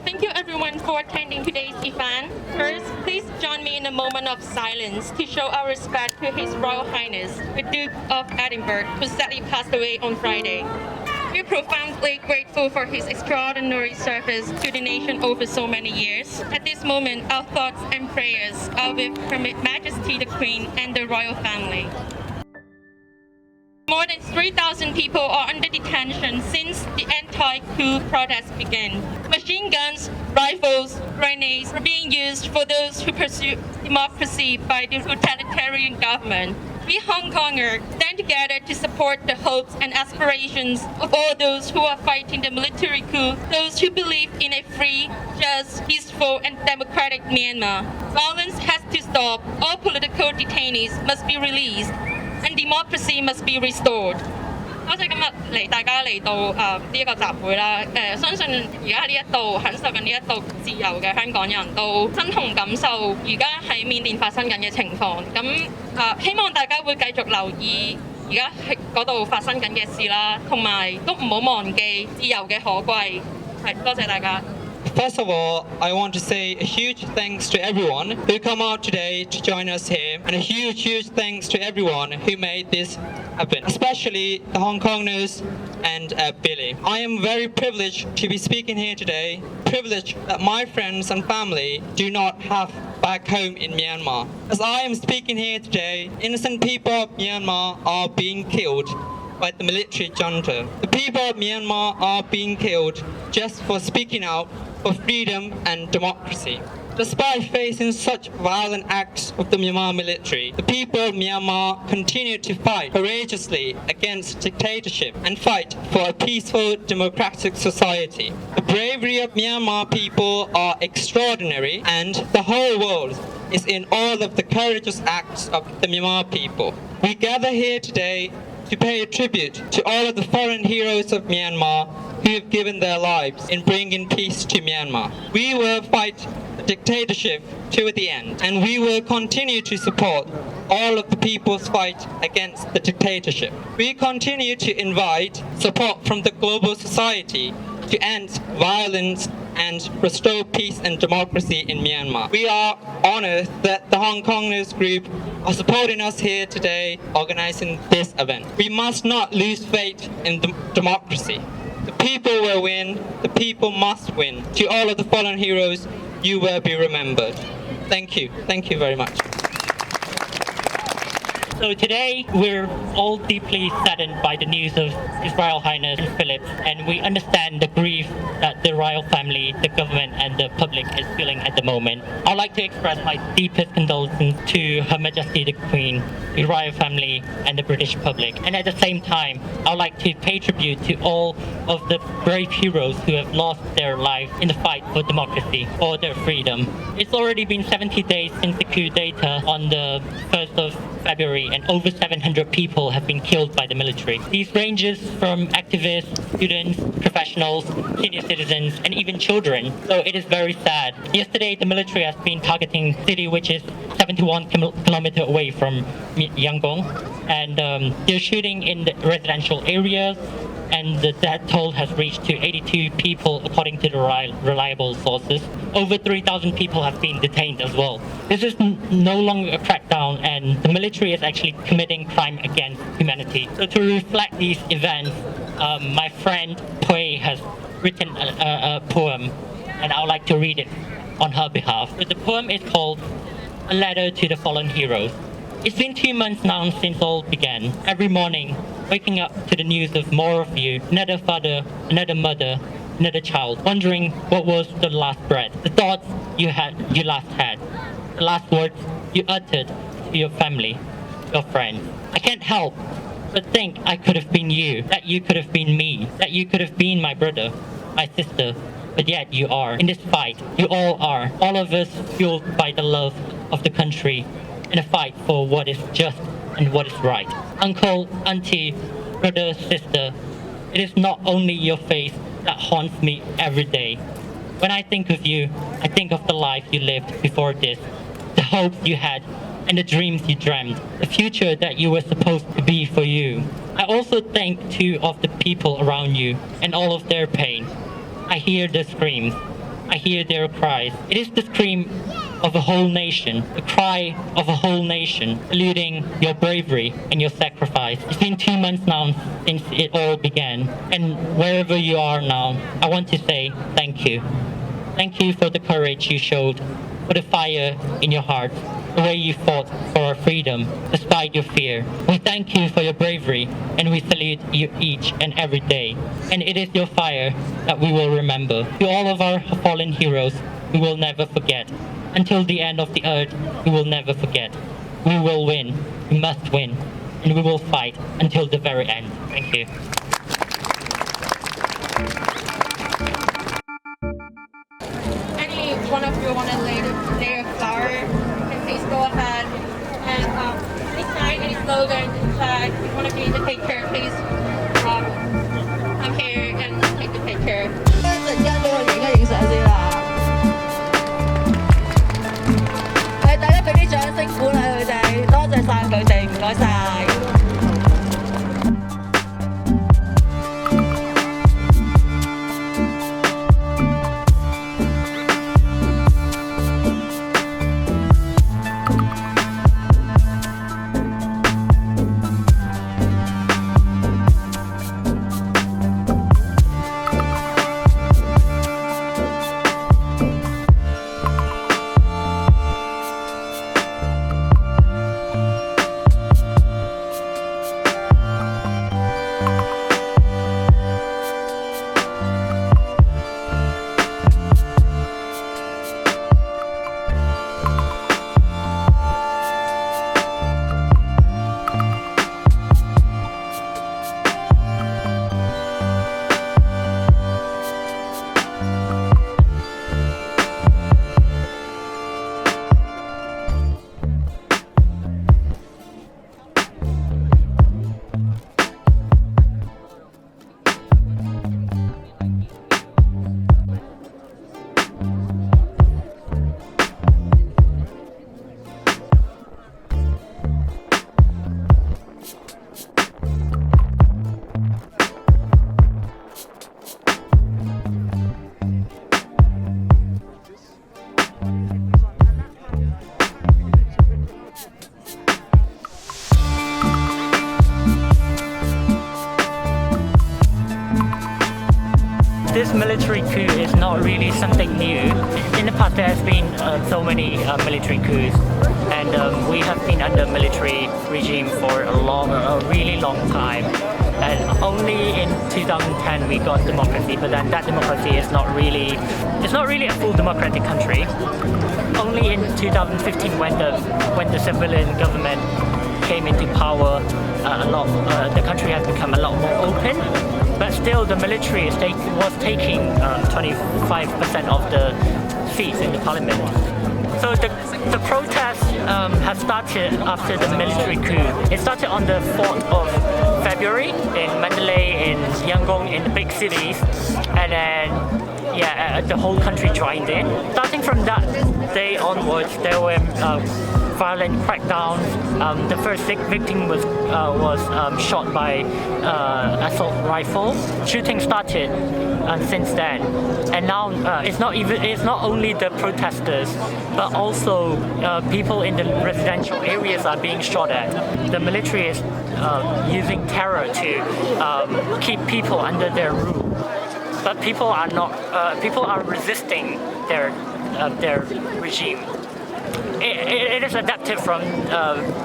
Thank you everyone for attending today's event. First, please join me in a moment of silence to show our respect to His Royal Highness, the Duke of Edinburgh, who sadly passed away on Friday. We are profoundly grateful for his extraordinary service to the nation over so many years. At this moment, our thoughts and prayers are with Her Majesty the Queen and the royal family. More than 3,000 people are under detention since the anti-coup protests began. Machine guns, rifles, grenades are being used for those who pursue democracy by the totalitarian government. We Hong Kongers stand together to support the hopes and aspirations of all those who are fighting the military coup, those who believe in a free, just, peaceful and democratic Myanmar. Violence has to stop, all political detainees must be released, and democracy must be restored. 多謝今日大家嚟到呢一個集會啦。相信而家呢一度享受緊呢一度自由嘅香港人都身同感受而家喺緬甸發生緊嘅情況。咁希望大家會繼續留意而家喺嗰度發生緊嘅事啦，同埋都唔好忘記自由嘅可貴。係，多謝大家。First of all, I want to say a huge thanks to everyone who come out today to join us here, and a huge thanks to everyone who made this happen, especially the Hong Kongers and Billy. I am very privileged to be speaking here today, privileged that my friends and family do not have back home in Myanmar. As I am speaking here today, innocent people of Myanmar are being killed by the military junta. The people of Myanmar are being killed just for speaking out for freedom and democracy. Despite facing such violent acts of the Myanmar military, the people of Myanmar continue to fight courageously against dictatorship and fight for a peaceful democratic society. The bravery of Myanmar people are extraordinary, and the whole world is in awe of the courageous acts of the Myanmar people. We gather here today to pay a tribute to all of the fallen heroes of Myanmar who have given their lives in bringing peace to Myanmar. We will fight the dictatorship to the end, and we will continue to support all of the people's fight against the dictatorship. We continue to invite support from the global society to end violence and restore peace and democracy in Myanmar. We are honored that the Hong Kongers group are supporting us here today, organizing this event. We must not lose faith in democracy. The people will win, the people must win. To all of the fallen heroes, you will be remembered. Thank you very much. So today we're all deeply saddened by the news of His Royal Highness Philip, and we understand the grief that the royal family, the government and the public is feeling at the moment. I'd like to express my deepest condolences to Her Majesty the Queen, the royal family and the British public. And at the same time, I'd like to pay tribute to all of the brave heroes who have lost their lives in the fight for democracy, for their freedom. It's already been 70 days since the coup d'etat on the 1st of February, and over 700 people have been killed by the military. These ranges from activists, students, professionals, senior citizens, and even children. So it is very sad. Yesterday, the military has been targeting a city which is 71 kilometers away from Yangon, and they're shooting in the residential areas, and the death toll has reached to 82 people according to the reliable sources. Over 3,000 people have been detained as well. This is no longer a crackdown, and the military is actually committing crime against humanity. So to reflect these events, my friend Pui has written a poem, and I would like to read it on her behalf. So the poem is called A Letter to the Fallen Heroes. It's been 2 months now since all began. Every morning, waking up to the news of more of you, another father, another mother, another child, wondering what was the last breath, the thoughts you last had, the last words you uttered to your family, your friends. I can't help but think I could have been you, that you could have been me, that you could have been my brother, my sister, but yet you are. In this fight, you all are. All of us fueled by the love of the country in a fight for what is just and what is right. Uncle, auntie, brother, sister, it is not only your face that haunts me every day. When I think of you, I think of the life you lived before this, the hopes you had and the dreams you dreamed, the future that you were supposed to be for you. I also think too of the people around you and all of their pain. I hear the screams, I hear their cries. It is the scream of a whole nation, the cry of a whole nation, saluting your bravery and your sacrifice. It's been 2 months now since it all began, and wherever you are now, I want to say thank you. Thank you for the courage you showed, for the fire in your heart, the way you fought for our freedom, despite your fear. We thank you for your bravery, and we salute you each and every day. And it is your fire that we will remember. To all of our fallen heroes, we will never forget. Until the end of the earth, we will never forget. We will win. We must win. And we will fight until the very end. Thank you. Any one of you want to lay a flower, then please go ahead. And any sign, any slogan that you want to be in the picture, please come here and take the picture. 一陣間俾我影相先啦。係大家俾啲掌聲鼓勵佢哋，多謝晒佢哋，唔該晒。This military coup is not really something new. In the past there has been so many military coups, and we have been under military regime for a really long time. And only in 2010 we got democracy, but then that democracy is not really a full democratic country. Only in 2015 when the civilian government came into power, the country has become a lot more open. But still, the military was taking 25% of the seats in the parliament. So the protest has started after the military coup. It started on the 4th of February in Mandalay, in Yangon, in the big cities, and then the whole country joined in. Starting from that day onwards, there were violent crackdowns. The first victim was shot by assault rifle. Shooting started since then, and now it's not only the protesters, but also people in the residential areas are being shot at. The military is using terror to keep people under their rule, but people are resisting their regime. It is adapted from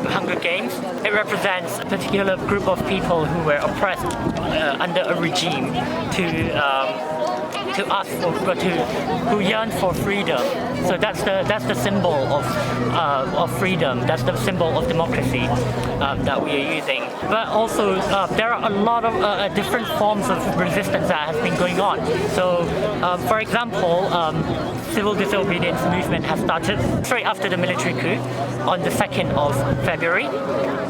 Hunger Games. It represents a particular group of people who were oppressed under a regime who yearn for freedom. So that's the symbol of freedom. That's the symbol of democracy that we are using. But also there are a lot of different forms of resistance that has been going on. So for example, civil disobedience movement has started straight after the military coup on the 2nd of February.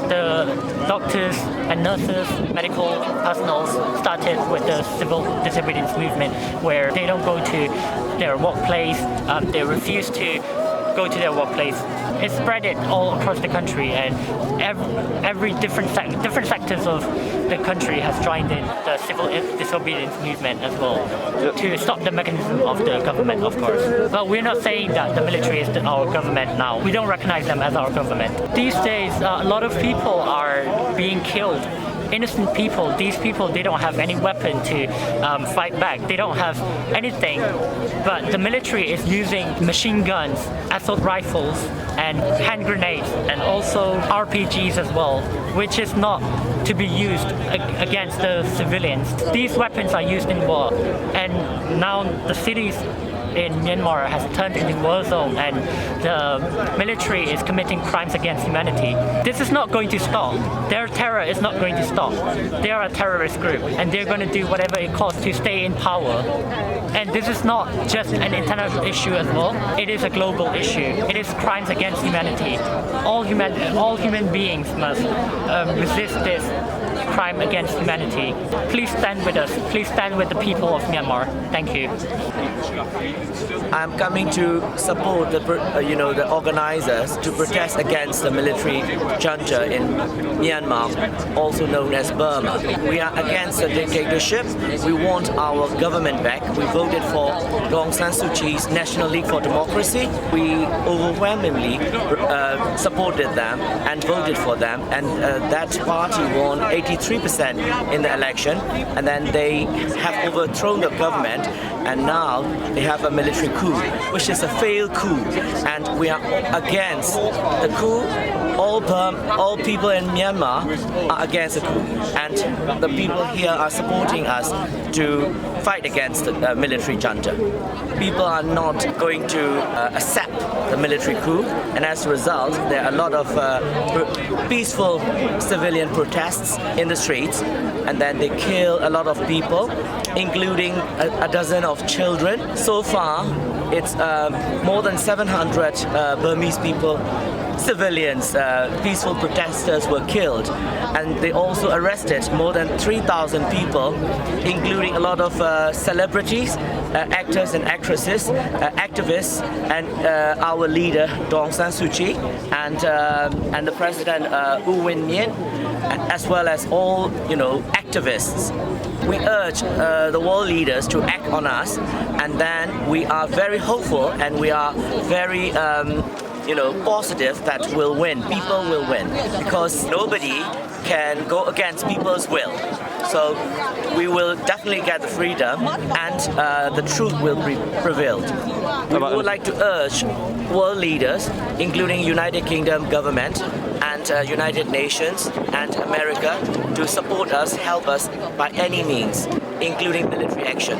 The doctors and nurses, medical personnel started with the civil disobedience movement, where they don't go to their workplace, they refuse to go to their workplace. It's spread it all across the country, and every different sectors of the country has joined in the civil disobedience movement as well to stop the mechanism of the government, of course. But we're not saying that the military is our government now. We don't recognize them as our government. These days, a lot of people are being killed. Innocent people, these people, they don't have any weapon to fight back. They don't have anything, but the military is using machine guns, assault rifles, and hand grenades, and also RPGs as well, which is not to be used against the civilians. These weapons are used in war, and now the cities in Myanmar has turned into war zone, and the military is committing crimes against humanity. This is not going to stop. Their terror is not going to stop. They are a terrorist group, and they're going to do whatever it costs to stay in power. And this is not just an international issue as well. It is a global issue. It is crimes against humanity. All human beings must resist this crime against humanity. Please stand with us. Please stand with the people of Myanmar. Thank you. I'm coming to support the organizers to protest against the military junta in Myanmar, also known as Burma. We are against the dictatorship. We want our government back. We voted for Aung San Suu Kyi's National League for Democracy. We overwhelmingly supported them and voted for them, and that party won 83% in the election, and then they have overthrown the government, and now they have a military coup, which is a failed coup, and we are against the coup. All people in Myanmar are against the coup, and the people here are supporting us to fight against the military junta. People are not going to accept the military coup, and as a result, there are a lot of peaceful civilian protests in the streets, and then they kill a lot of people, including a dozen of children. So far, it's more than 700 Burmese people, civilians, peaceful protesters were killed, and they also arrested more than 3,000 people, including a lot of celebrities, actors and actresses, activists, and our leader Aung San Suu Kyi, and the president U Win Myint, as well as all activists. We urge the world leaders to act on us, and then we are very hopeful, and we are very positive that we'll win. People will win, because nobody can go against people's will. So we will definitely get the freedom, and the truth will prevail. We would like to urge world leaders, including United Kingdom government and United Nations and America, to support us, help us by any means, including military action.